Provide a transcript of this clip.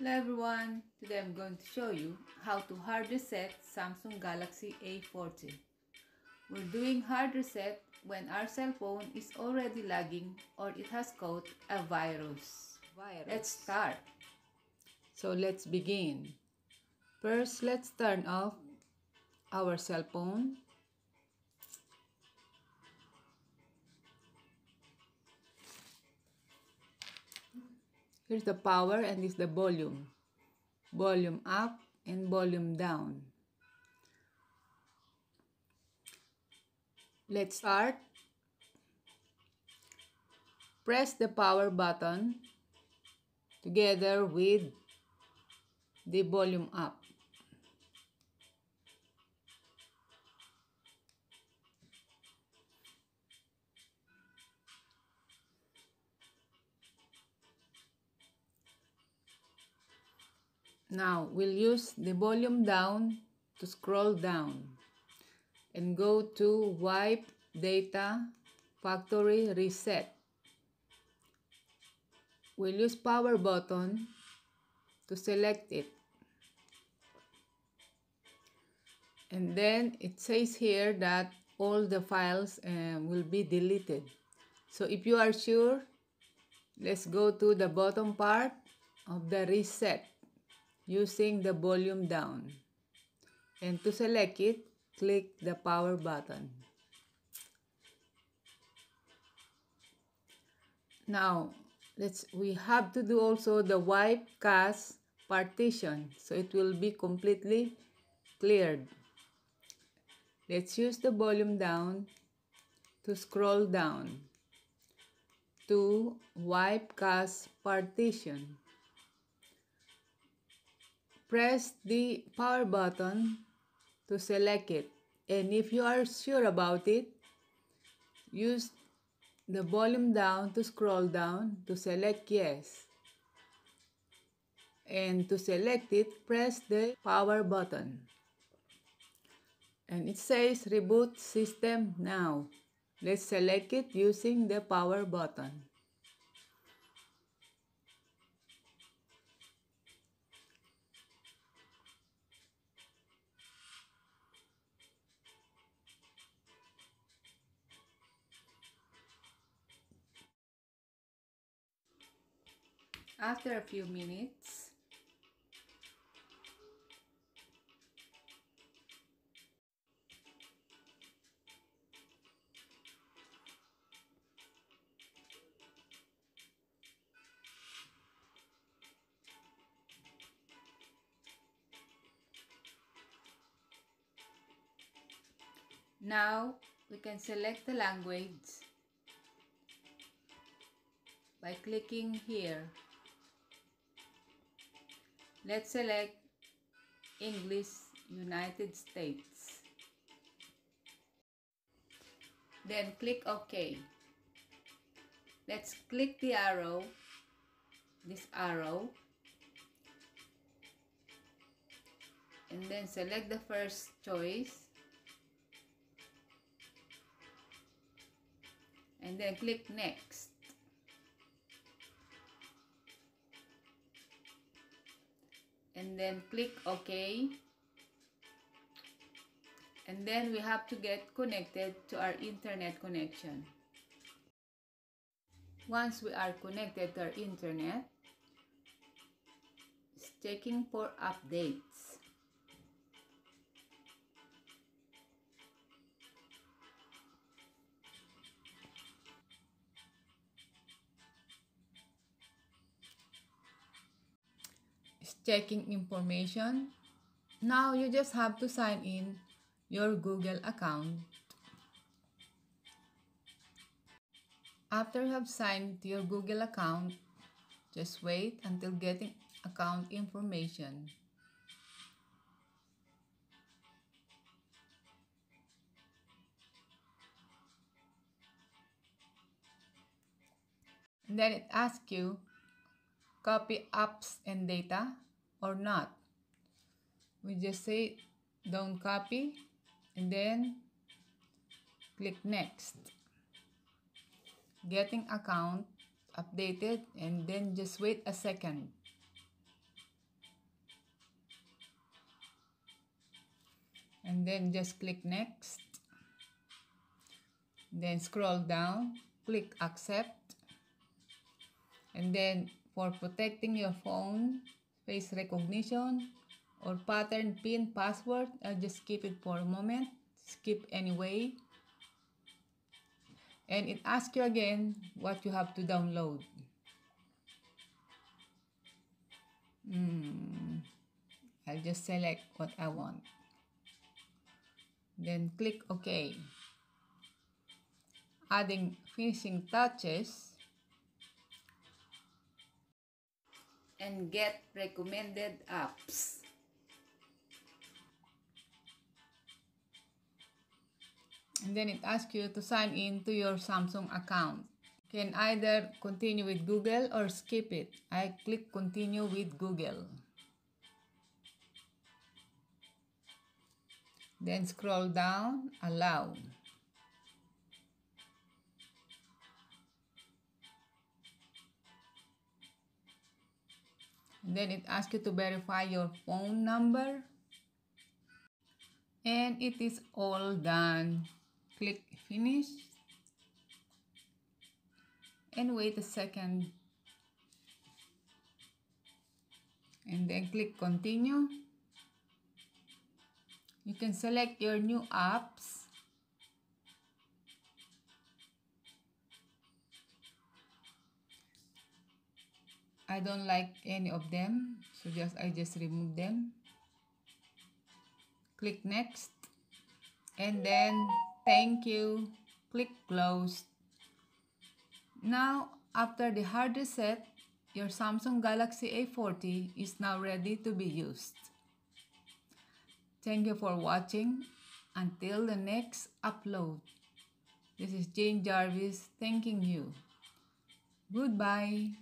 Hello everyone, today I'm going to show you how to hard reset Samsung Galaxy A40. We're doing hard reset when our cell phone is already lagging or it has caught a virus. Let's start. So let's begin. First, let's turn off our cell phone. Here's the power and this is the volume. Volume up and volume down. Let's start. Press the power button together with the volume up. Now we'll use the volume down to scroll down and go to Wipe Data Factory Reset. We'll use power button to select it. And then it says here that all the files will be deleted. So if you are sure, let's go to the bottom part of the reset using the volume down. And to select it, click the power button. Now, we have to do also the wipe cache partition so it will be completely cleared. Let's use the volume down to scroll down to wipe cache partition. Press the power button to select it, and if you are sure about it, use the volume down to scroll down to select yes. And to select it, press the power button. And it says reboot system now. Let's select it using the power button. After a few minutes, now we can select the language by clicking here. Let's select English United States. Then click OK. Let's click the arrow, this arrow, and then select the first choice. And then click Next. And then click OK. And then we have to get connected to our internet connection. Once we are connected to our internet, it's checking for updates. It's checking information. Now you just have to sign in your Google account. After you have signed to your Google account, just wait until getting account information. And then it asks you, copy apps and data or not. We just say don't copy and then click Next. Getting account updated, and then just wait a second. and then just click next. Then scroll down, click accept, and then for protecting your phone, face recognition or pattern pin password, I'll just skip it for a moment. Skip anyway. And it asks you again what you have to download. I'll just select what I want. Then click OK. Adding finishing touches and get recommended apps. And then it asks you to sign in to your Samsung account. You can either continue with Google or skip it. I click continue with Google. Then scroll down, allow. And then it asks you to verify your phone number. And it is all done. Click finish. And wait a second. And then click continue. You can select your new apps. I don't like any of them, so I just remove them. Click next. And then thank you. Click close. Now, after the hard reset, your Samsung Galaxy A40 is now ready to be used. Thank you for watching. Until the next upload. This is Jane Jarvis thanking you. Goodbye.